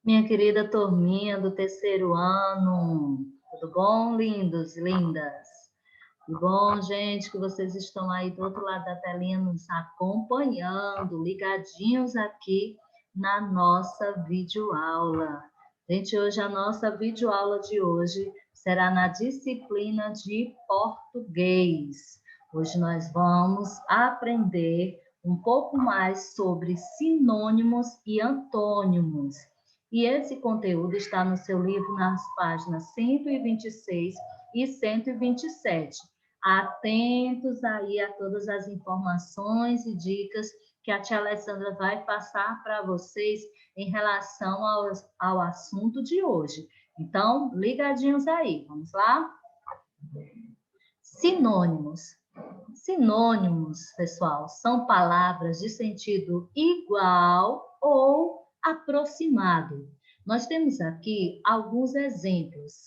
Minha querida turminha do terceiro ano, tudo bom, lindos, lindas? Que bom, gente, que vocês estão aí do outro lado da telinha nos acompanhando, ligadinhos aqui na nossa videoaula. Gente, hoje a nossa videoaula de hoje será na disciplina de português. Hoje nós vamos aprender um pouco mais sobre sinônimos e antônimos. E esse conteúdo está no seu livro nas páginas 126 e 127. Atentos aí a todas as informações e dicas que a tia Alessandra vai passar para vocês em relação ao assunto de hoje. Então, ligadinhos aí, vamos lá? Sinônimos. Sinônimos, pessoal, são palavras de sentido igual ou aproximado. Nós temos aqui alguns exemplos.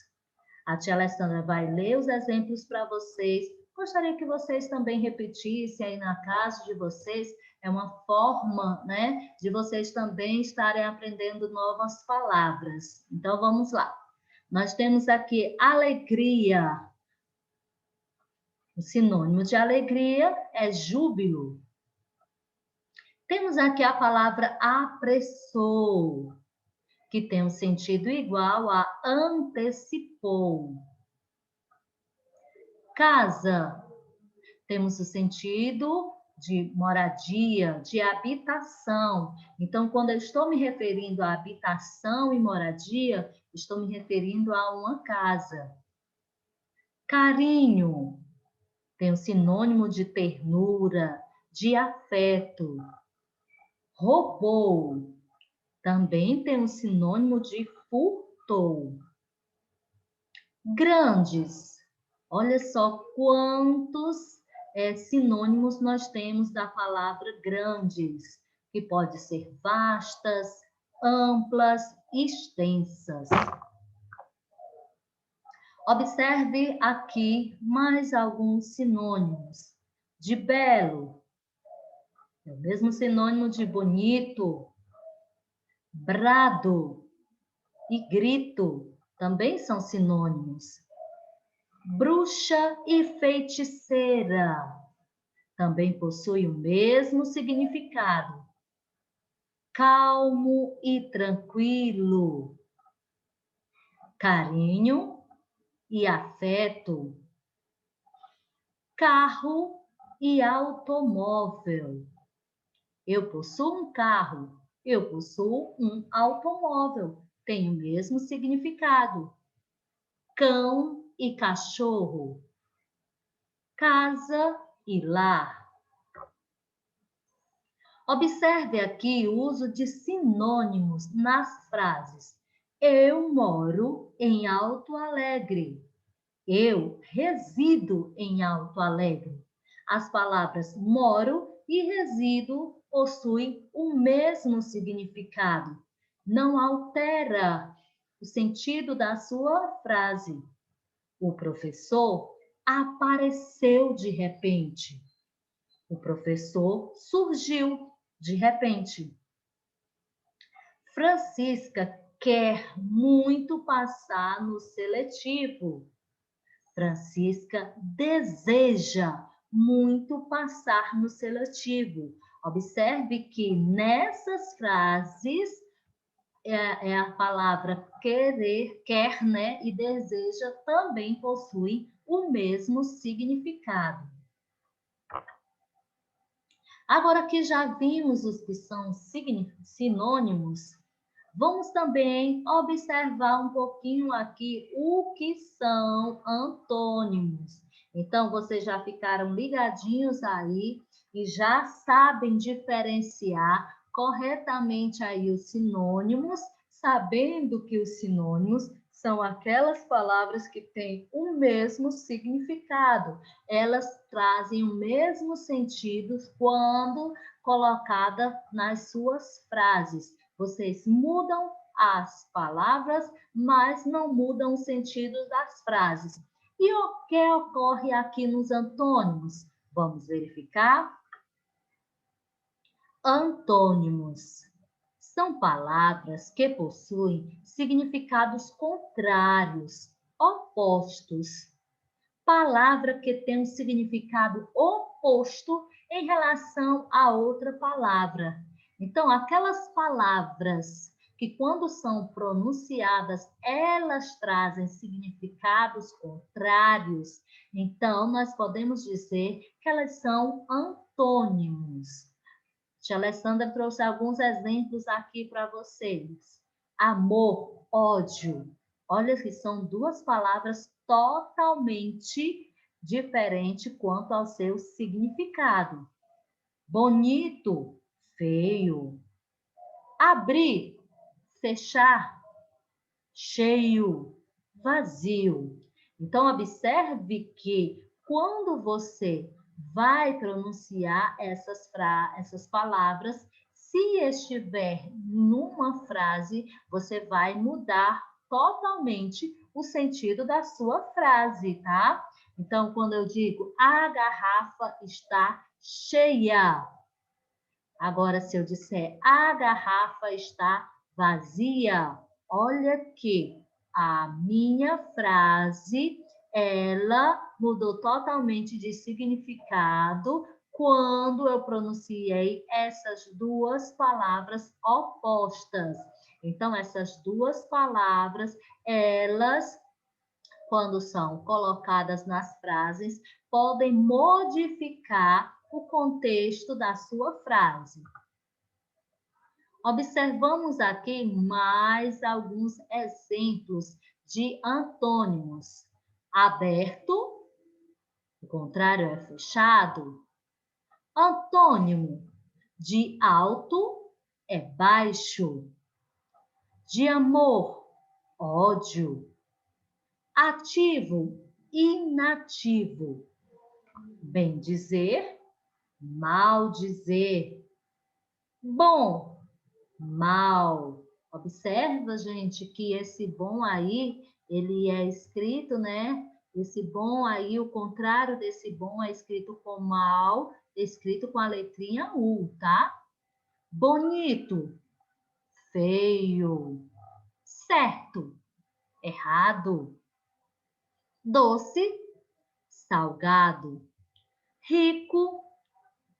A tia Alessandra vai ler os exemplos para vocês. Gostaria que vocês também repetissem aí na casa de vocês. É uma forma, né, de vocês também estarem aprendendo novas palavras. Então, vamos lá. Nós temos aqui alegria. O sinônimo de alegria é júbilo. Temos aqui a palavra apressou, que tem um sentido igual a antecipou. Casa, temos o sentido de moradia, de habitação. Então, quando eu estou me referindo a habitação e moradia, estou me referindo a uma casa. Carinho, tem o sinônimo de ternura, de afeto. Roubou, também tem um sinônimo de furtou. Grandes, olha só quantos sinônimos nós temos da palavra grandes, que pode ser vastas, amplas, extensas. Observe aqui mais alguns sinônimos. De belo, é o mesmo sinônimo de bonito. Brado e grito também são sinônimos. Bruxa e feiticeira também possuem o mesmo significado. Calmo e tranquilo. Carinho e afeto. Carro e automóvel. Eu possuo um carro, eu possuo um automóvel. Tem o mesmo significado. Cão e cachorro. Casa e lar. Observe aqui o uso de sinônimos nas frases. Eu moro em Alto Alegre. Eu resido em Alto Alegre. As palavras moro e resido possuem o mesmo significado. Não altera o sentido da sua frase. O professor apareceu de repente. O professor surgiu de repente. Francisca quer muito passar no seletivo. Francisca deseja muito passar no seletivo. Observe que nessas frases é a palavra querer, quer, né? E deseja também possuem o mesmo significado. Agora que já vimos os que são sinônimos, vamos também observar um pouquinho aqui o que são antônimos. Então, vocês já ficaram ligadinhos aí e já sabem diferenciar corretamente aí os sinônimos, sabendo que os sinônimos são aquelas palavras que têm o mesmo significado. Elas trazem o mesmo sentido quando colocada nas suas frases. Vocês mudam as palavras, mas não mudam o sentido das frases. E o que ocorre aqui nos antônimos? Vamos verificar? Antônimos São palavras que possuem significados contrários, opostos. Palavra que tem um significado oposto em relação a outra palavra. Então, aquelas palavras que, quando são pronunciadas, elas trazem significados contrários, então, nós podemos dizer que elas são antônimos. Tia Alessandra trouxe alguns exemplos aqui para vocês. Amor, ódio. Olha que são duas palavras totalmente diferentes quanto ao seu significado. Bonito, feio. Abrir, fechar. Cheio, vazio. Então, observe que quando você vai pronunciar essas palavras, se estiver numa frase, você vai mudar totalmente o sentido da sua frase, tá? Então, quando eu digo a garrafa está cheia. Agora, se eu disser a garrafa está vazia, olha que a minha frase, ela mudou totalmente de significado quando eu pronunciei essas duas palavras opostas. Então, essas duas palavras, elas, quando são colocadas nas frases, podem modificar o contexto da sua frase. Observamos aqui mais alguns exemplos de antônimos. Aberto, o contrário é fechado. Antônimo de alto é baixo. De amor, ódio. Ativo, inativo. Bem dizer, mal dizer. Bom, mal. Observa, gente, que esse bom aí, ele é escrito, né? Esse bom aí, o contrário desse bom é escrito com mal, escrito com a letrinha U, tá? Bonito, feio. Certo, errado. Doce, salgado. Rico,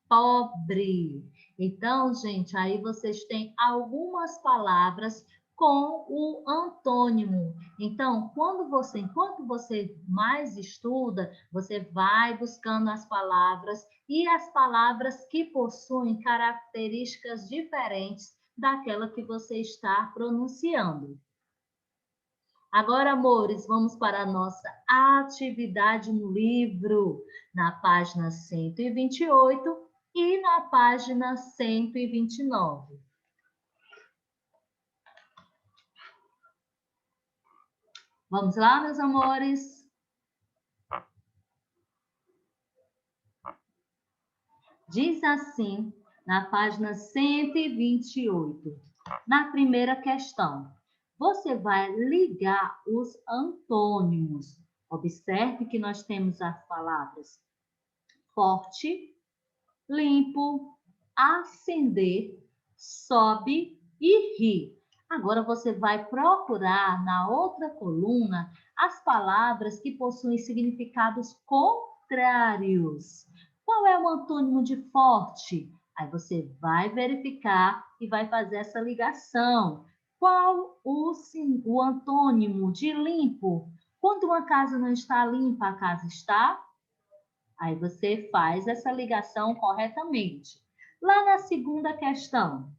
pobre. Então, gente, aí vocês têm algumas palavras com o antônimo. Então, enquanto você mais estuda, você vai buscando as palavras e as palavras que possuem características diferentes daquela que você está pronunciando. Agora, amores, vamos para a nossa atividade no livro, na página 128 e na página 129. Vamos lá, meus amores? Diz assim, na página 128, na primeira questão. Você vai ligar os antônimos. Observe que nós temos as palavras forte, limpo, acender, sobe e ri. Agora você vai procurar na outra coluna as palavras que possuem significados contrários. Qual é o antônimo de forte? Aí você vai verificar e vai fazer essa ligação. Qual o antônimo de limpo? Quando uma casa não está limpa, a casa está? Aí você faz essa ligação corretamente. Lá na segunda questão,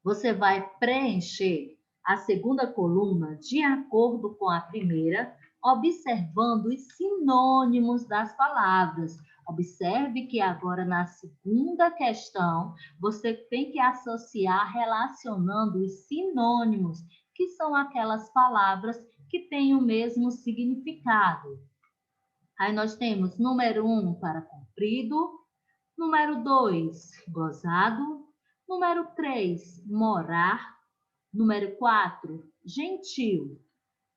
você vai preencher a segunda coluna de acordo com a primeira, observando os sinônimos das palavras. Observe que agora na segunda questão, você tem que associar relacionando os sinônimos, que são aquelas palavras que têm o mesmo significado. Aí nós temos número 1 para comprido, número 2, gozado, número 3, morar, número 4, gentil,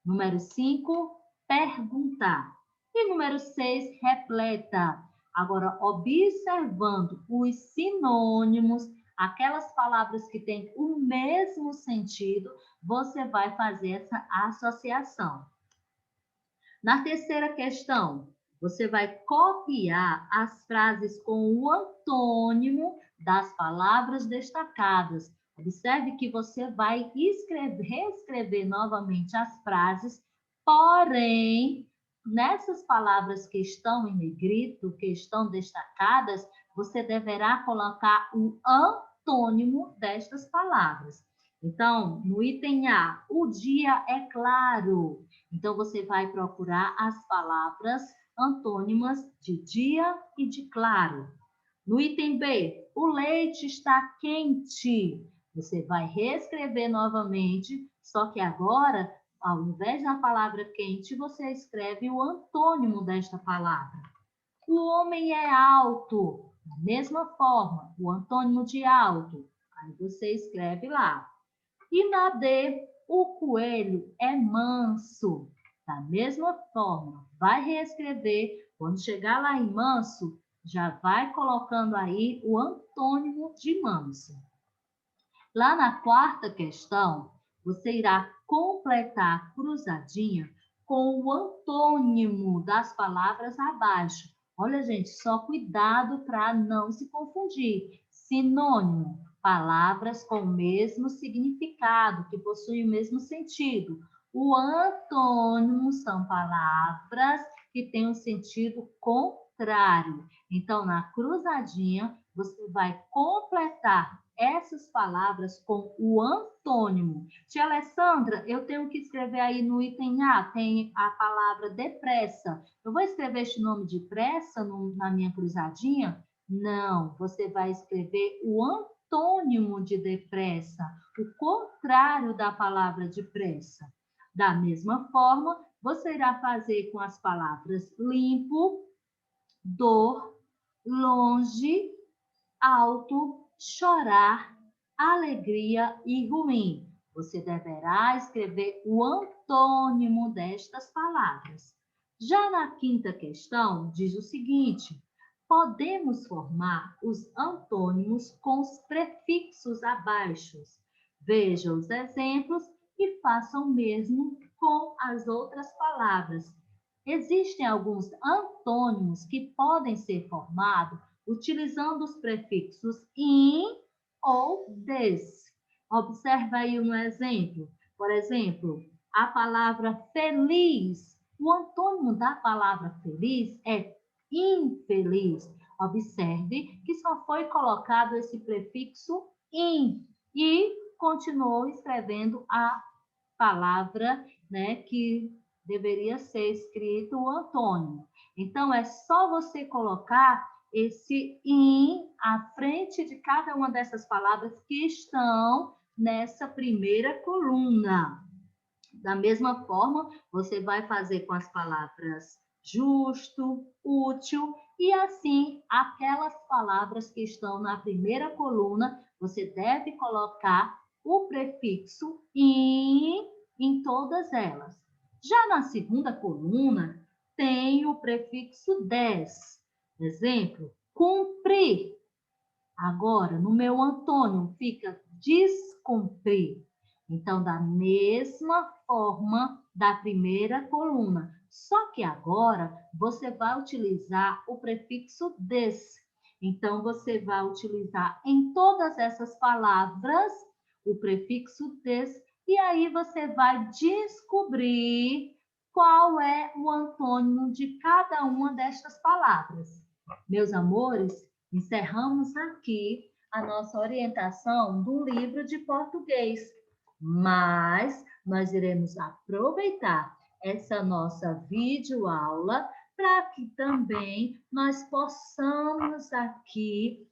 número 5, perguntar e número 6, repleta. Agora, observando os sinônimos, aquelas palavras que têm o mesmo sentido, você vai fazer essa associação. Na terceira questão, você vai copiar as frases com o antônimo das palavras destacadas. Observe que você vai reescrever novamente as frases, porém, nessas palavras que estão em negrito, que estão destacadas, você deverá colocar o antônimo destas palavras. Então, no item A, o dia é claro. Então, você vai procurar as palavras antônimas de dia e de claro. No item B, o leite está quente. Você vai reescrever novamente, só que agora, ao invés da palavra quente, você escreve o antônimo desta palavra. O homem é alto. Da mesma forma, o antônimo de alto. Aí você escreve lá. E na D, o coelho é manso. Da mesma forma, vai reescrever. Quando chegar lá em manso, já vai colocando aí o antônimo de manso. Lá na quarta questão, você irá completar a cruzadinha com o antônimo das palavras abaixo. Olha, gente, só cuidado para não se confundir. Sinônimo, palavras com o mesmo significado, que possuem o mesmo sentido. O antônimo são palavras que têm um sentido contrário. Então, na cruzadinha, você vai completar essas palavras com o antônimo. Tia Alessandra, eu tenho que escrever aí no item A, tem a palavra depressa. Eu vou escrever este nome de pressa na minha cruzadinha? Não, você vai escrever o antônimo de depressa, o contrário da palavra depressa. Da mesma forma, você irá fazer com as palavras limpo, dor, longe, alto, chorar, alegria e ruim. Você deverá escrever o antônimo destas palavras. Já na quinta questão, diz o seguinte: podemos formar os antônimos com os prefixos abaixo. Veja os exemplos e faça o mesmo com as outras palavras. Existem alguns antônimos que podem ser formados utilizando os prefixos in ou des. Observa aí um exemplo. Por exemplo, a palavra feliz. O antônimo da palavra feliz é infeliz. Observe que só foi colocado esse prefixo in e continuou escrevendo a palavra, né, que deveria ser escrito o antônimo. Então, é só você colocar esse in à frente de cada uma dessas palavras que estão nessa primeira coluna. Da mesma forma, você vai fazer com as palavras justo, útil e assim aquelas palavras que estão na primeira coluna, você deve colocar o prefixo em todas elas. Já na segunda coluna, tem o prefixo des. Exemplo, cumprir. Agora, no meu antônimo, fica descumprir. Então, da mesma forma da primeira coluna. Só que agora, você vai utilizar o prefixo des. Então, você vai utilizar em todas essas palavras o prefixo des. E aí, você vai descobrir qual é o antônimo de cada uma destas palavras. Meus amores, encerramos aqui a nossa orientação do livro de português, mas nós iremos aproveitar essa nossa videoaula para que também nós possamos aqui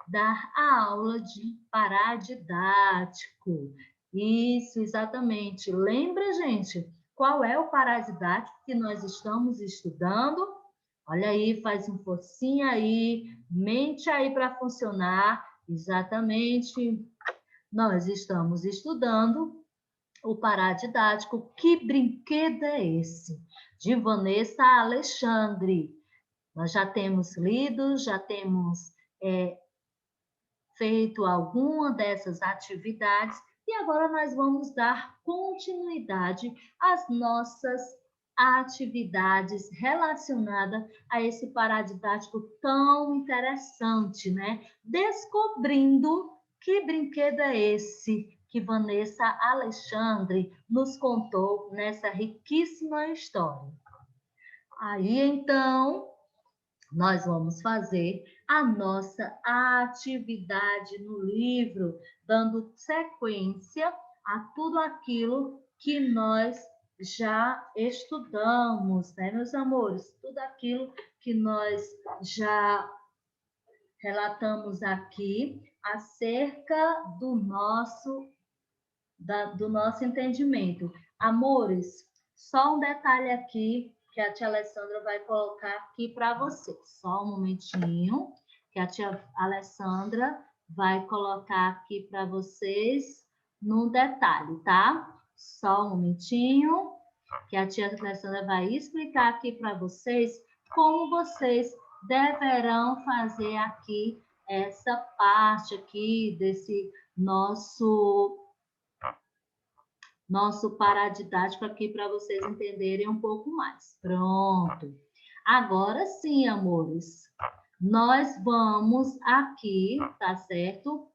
dar a aula de paradidático. Isso, exatamente. Lembra, gente, qual é o paradidático que nós estamos estudando? Olha aí, faz um forcinho aí, mente aí para funcionar. Exatamente. Nós estamos estudando o paradidático. Que brinquedo é esse? De Vanessa Alexandre. Nós já temos lido, já temos feito alguma dessas atividades e agora nós vamos dar continuidade às nossas atividades relacionadas a esse paradidático tão interessante, né? Descobrindo que brinquedo é esse que Vanessa Alexandre nos contou nessa riquíssima história. Aí, então, nós vamos fazer a nossa atividade no livro, dando sequência a tudo aquilo que nós já estudamos, né, meus amores? Tudo aquilo que nós já relatamos aqui acerca do nosso entendimento. Amores, só um detalhe aqui que a tia Alessandra vai colocar aqui para vocês. Só um momentinho, que a tia Alessandra vai colocar aqui para vocês no detalhe, tá? Só um momentinho, que a tia Alessandra vai explicar aqui para vocês como vocês deverão fazer aqui essa parte aqui desse nosso paradidático aqui para vocês entenderem um pouco mais. Pronto. Agora sim, amores, nós vamos aqui, tá certo?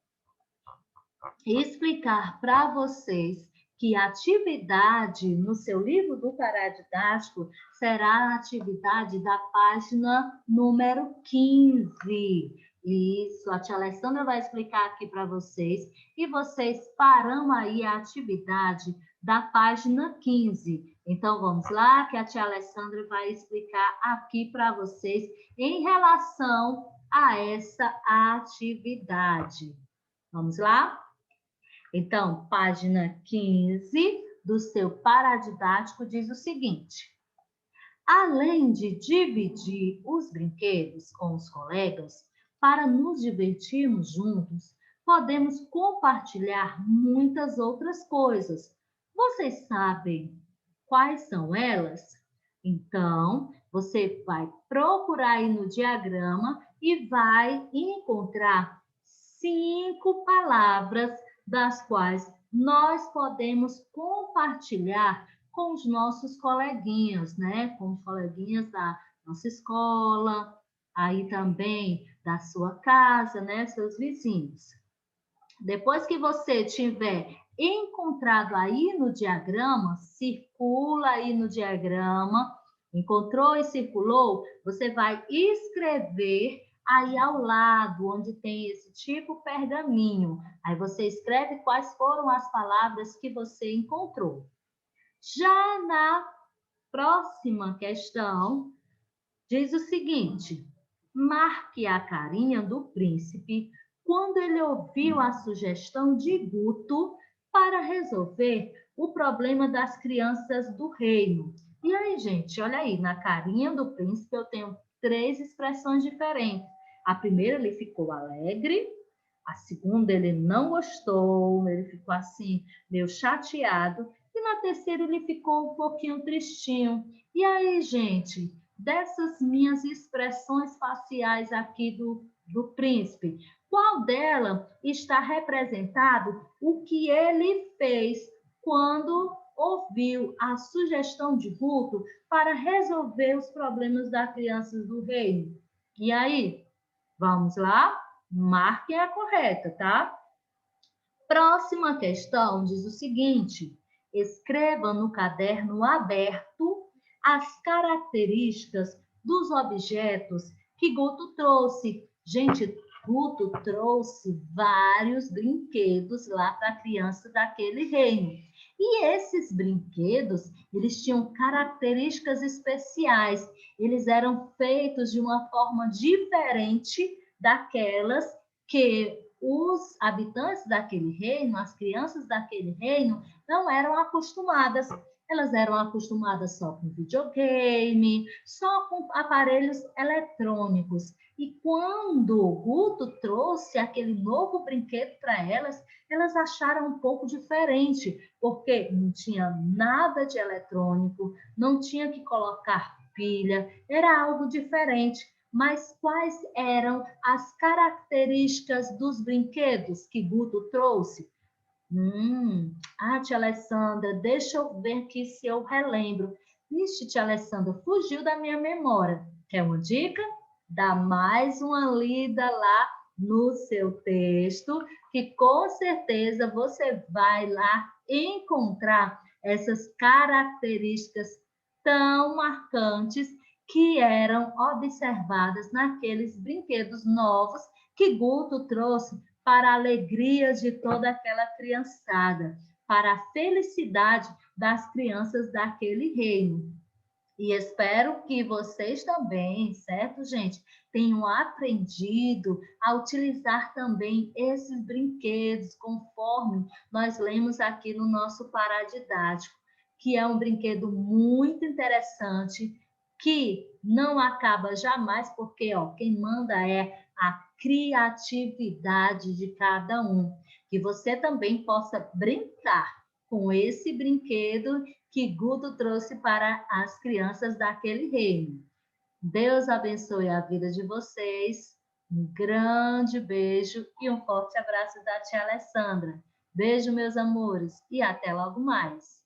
Explicar para vocês que a atividade no seu livro do paradidático será a atividade da página número 15. Isso, a tia Alessandra vai explicar aqui para vocês e vocês param aí a atividade da página 15. Então, vamos lá, que a tia Alessandra vai explicar aqui para vocês em relação a essa atividade. Vamos lá? Então, página 15 do seu paradidático diz o seguinte: além de dividir os brinquedos com os colegas, para nos divertirmos juntos, podemos compartilhar muitas outras coisas. Vocês sabem quais são elas? Então, você vai procurar aí no diagrama e vai encontrar 5 palavras das quais nós podemos compartilhar com os nossos coleguinhas, né? Com os coleguinhas da nossa escola, aí também da sua casa, né? Seus vizinhos. Depois que você tiver encontrado aí no diagrama, circula aí no diagrama, encontrou e circulou, você vai escrever aí ao lado, onde tem esse tipo pergaminho. Aí você escreve quais foram as palavras que você encontrou. Já na próxima questão, diz o seguinte: marque a carinha do príncipe quando ele ouviu a sugestão de Guto para resolver o problema das crianças do reino. E aí, gente, olha aí, na carinha do príncipe eu tenho 3 expressões diferentes. A primeira, ele ficou alegre. A segunda, ele não gostou, ele ficou assim, meio chateado. E na terceira, ele ficou um pouquinho tristinho. E aí, gente, dessas minhas expressões faciais aqui do príncipe, qual dela está representado o que ele fez quando ouviu a sugestão de Guto para resolver os problemas das crianças do reino? E aí, vamos lá? Marquem a correta, tá? Próxima questão diz o seguinte: escreva no caderno aberto as características dos objetos que Guto trouxe. Gente, Guto trouxe vários brinquedos lá para a criança daquele reino. E esses brinquedos, eles tinham características especiais. Eles eram feitos de uma forma diferente daquelas que os habitantes daquele reino, as crianças daquele reino, não eram acostumadas. Elas eram acostumadas só com videogame, só com aparelhos eletrônicos. E quando o Guto trouxe aquele novo brinquedo para elas, elas acharam um pouco diferente, porque não tinha nada de eletrônico, não tinha que colocar pilha, era algo diferente. Mas quais eram as características dos brinquedos que Guto trouxe? Tia Alessandra, deixa eu ver aqui se eu relembro. Ixi, tia Alessandra, fugiu da minha memória. Quer uma dica? Dá mais uma lida lá no seu texto, que com certeza você vai lá encontrar essas características tão marcantes que eram observadas naqueles brinquedos novos que Guto trouxe para a alegria de toda aquela criançada, para a felicidade das crianças daquele reino. E espero que vocês também, certo, gente, tenham aprendido a utilizar também esses brinquedos, conforme nós lemos aqui no nosso paradidático, que é um brinquedo muito interessante, que não acaba jamais, porque ó, quem manda é a criatividade de cada um. Que você também possa brincar com esse brinquedo que Guto trouxe para as crianças daquele reino. Deus abençoe a vida de vocês. Um grande beijo e um forte abraço da tia Alessandra. Beijo, meus amores, e até logo mais.